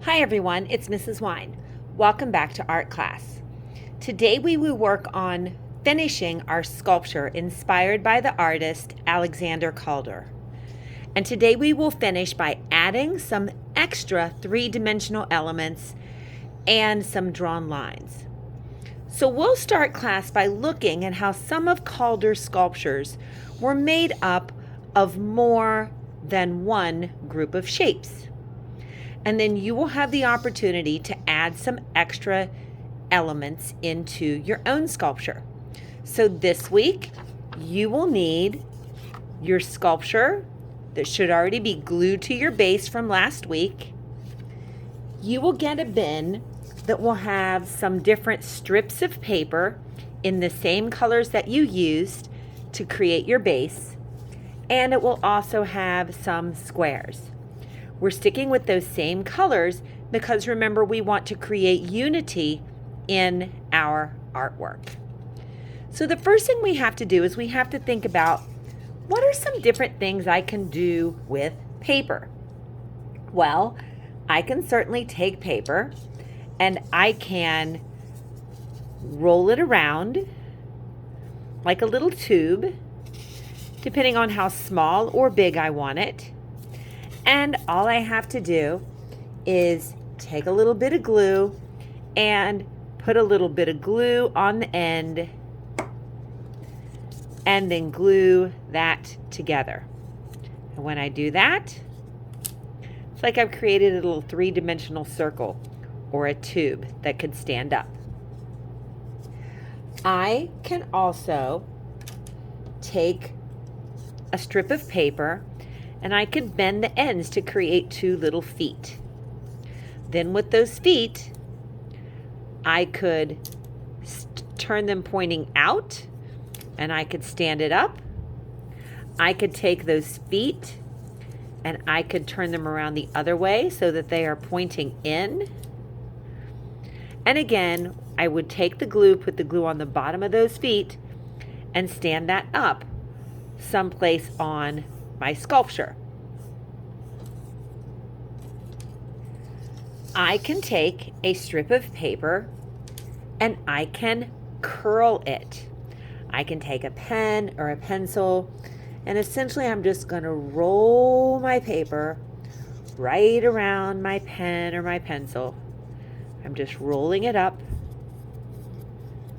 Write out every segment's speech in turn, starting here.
Hi everyone, it's Mrs. Wine. Welcome back to art class. Today we will work on finishing our sculpture inspired by the artist Alexander Calder. And today we will finish by adding some extra three-dimensional elements and some drawn lines. So we'll start class by looking at how some of Calder's sculptures were made up of more than one group of shapes. And then you will have the opportunity to add some extra elements into your own sculpture. So this week, you will need your sculpture that should already be glued to your base from last week. You will get a bin that will have some different strips of paper in the same colors that you used to create your base. And it will also have some squares. We're sticking with those same colors because remember, we want to create unity in our artwork. So the first thing we have to do is we have to think about what are some different things I can do with paper? Well, I can certainly take paper and I can roll it around like a little tube, depending on how small or big I want it. And all I have to do is take a little bit of glue and put a little bit of glue on the end and then glue that together. And when I do that, it's like I've created a little three-dimensional circle or a tube that could stand up. I can also take a strip of paper and I could bend the ends to create two little feet. Then with those feet, I could turn them pointing out and I could stand it up. I could take those feet and I could turn them around the other way so that they are pointing in. And again, I would take the glue, put the glue on the bottom of those feet and stand that up someplace on my sculpture. I can take a strip of paper and I can curl it. I can take a pen or a pencil and essentially I'm just going to roll my paper right around my pen or my pencil. I'm just rolling it up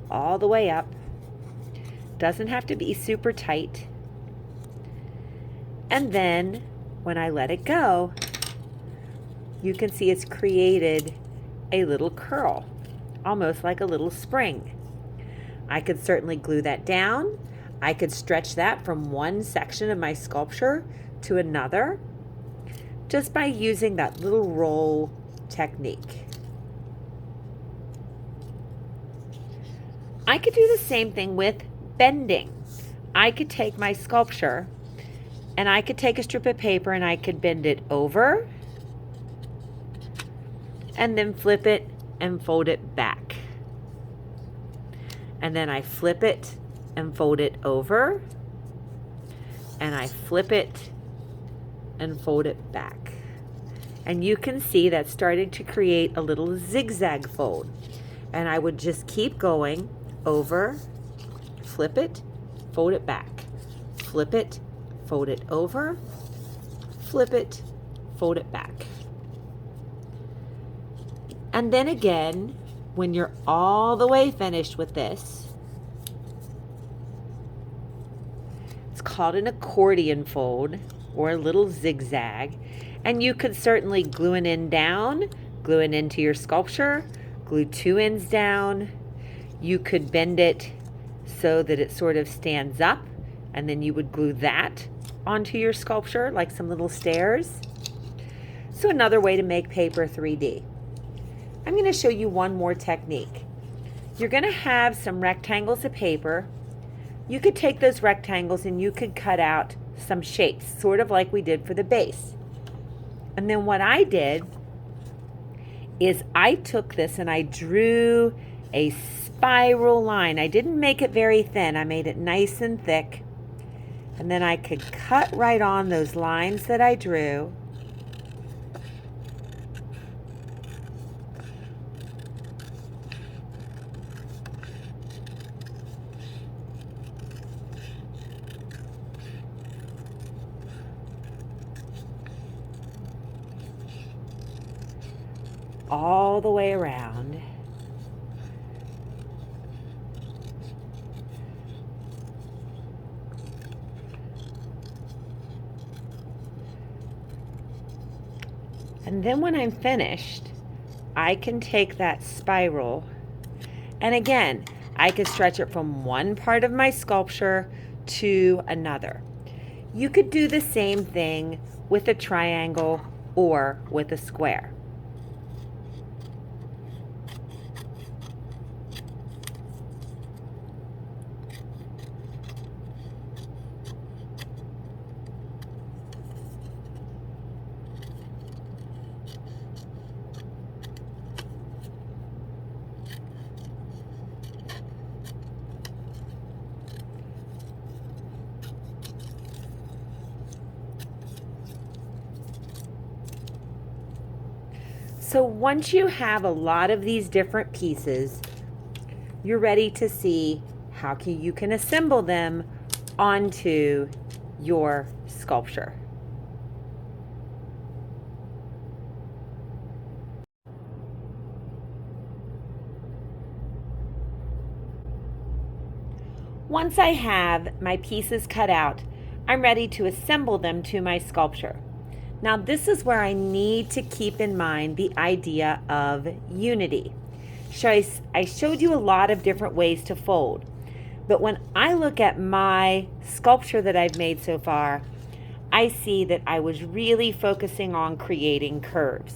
all the way up. Doesn't have to be super tight. And then when I let it go, you can see it's created a little curl, almost like a little spring. I could certainly glue that down. I could stretch that from one section of my sculpture to another just by using that little roll technique. I could do the same thing with bending. I could take my sculpture and I could take a strip of paper and I could bend it over and then flip it and fold it back. And then I flip it and fold it over and I flip it and fold it back. And you can see that's starting to create a little zigzag fold. And I would just keep going over, flip it, fold it back, flip it, fold it over, flip it, fold it back. And then again, when you're all the way finished with this, it's called an accordion fold or a little zigzag. And you could certainly glue an end down, glue it into your sculpture, glue two ends down. You could bend it so that it sort of stands up and then you would glue that onto your sculpture like some little stairs. So another way to make paper 3D. I'm going to show you one more technique. You're going to have some rectangles of paper. You could take those rectangles and you could cut out some shapes, sort of like we did for the base. And then what I did is I took this and I drew a spiral line. I didn't make it very thin. I made it nice and thick. And then I could cut right on those lines that I drew. all the way around. And then when I'm finished, I can take that spiral, and again, I can stretch it from one part of my sculpture to another. You could do the same thing with a triangle or with a square. So once you have a lot of these different pieces, you're ready to see how you can assemble them onto your sculpture. Once I have my pieces cut out, I'm ready to assemble them to my sculpture. Now this is where I need to keep in mind the idea of unity. I showed you a lot of different ways to fold, but when I look at my sculpture that I've made so far, I see that I was really focusing on creating curves.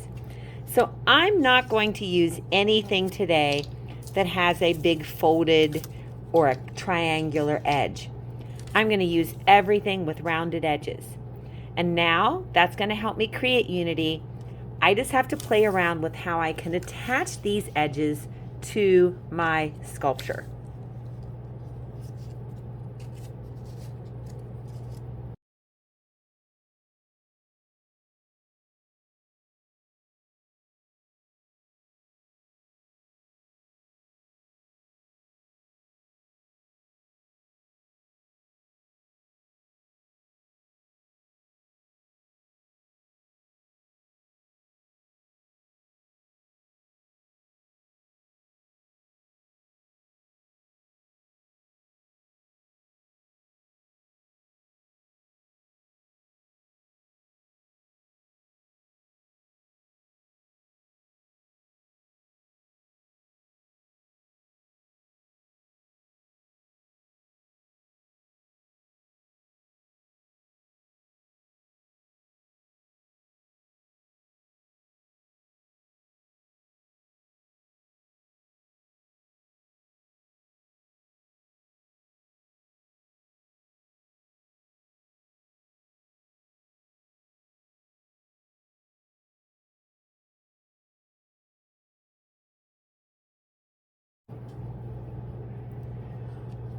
So I'm not going to use anything today that has a big folded or a triangular edge. I'm going to use everything with rounded edges. And now that's going to help me create unity. I just have to play around with how I can attach these edges to my sculpture.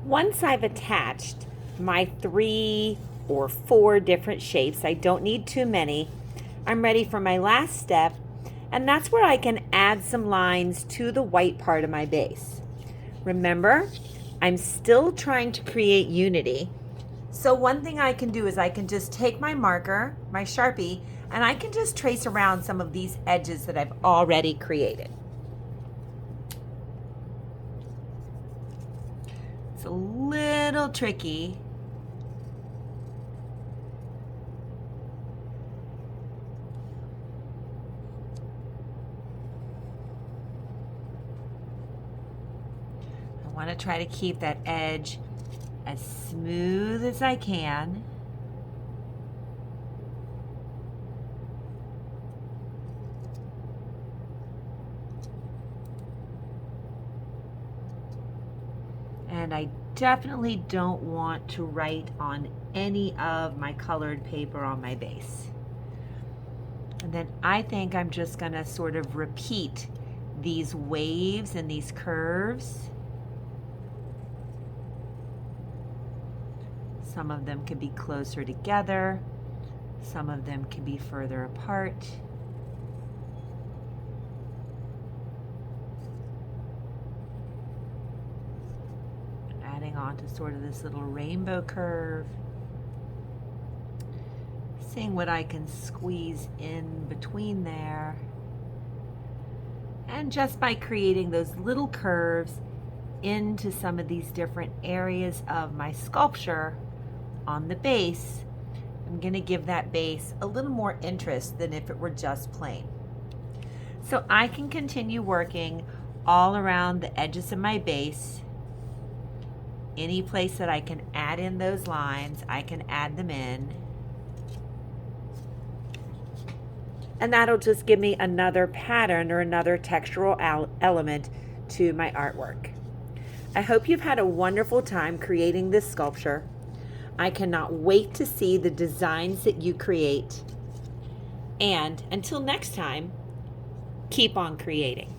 Once I've attached my 3 or 4 different shapes, I don't need too many, I'm ready for my last step, and that's where I can add some lines to the white part of my base. Remember, I'm still trying to create unity. So one thing I can do is I can just take my marker, my Sharpie, and I can just trace around some of these edges that I've already created. It's a little tricky. I want to try to keep that edge as smooth as I can. And I definitely don't want to write on any of my colored paper on my base. And then I think I'm just going to sort of repeat these waves and these curves. Some of them could be closer together. Some of them could be further apart. Adding on to sort of this little rainbow curve. Seeing what I can squeeze in between there. And just by creating those little curves into some of these different areas of my sculpture on the base, I'm going to give that base a little more interest than if it were just plain. So I can continue working all around the edges of my base. Any place that I can add in those lines, I can add them in. And that'll just give me another pattern or another textural element to my artwork. I hope you've had a wonderful time creating this sculpture. I cannot wait to see the designs that you create. And until next time, keep on creating.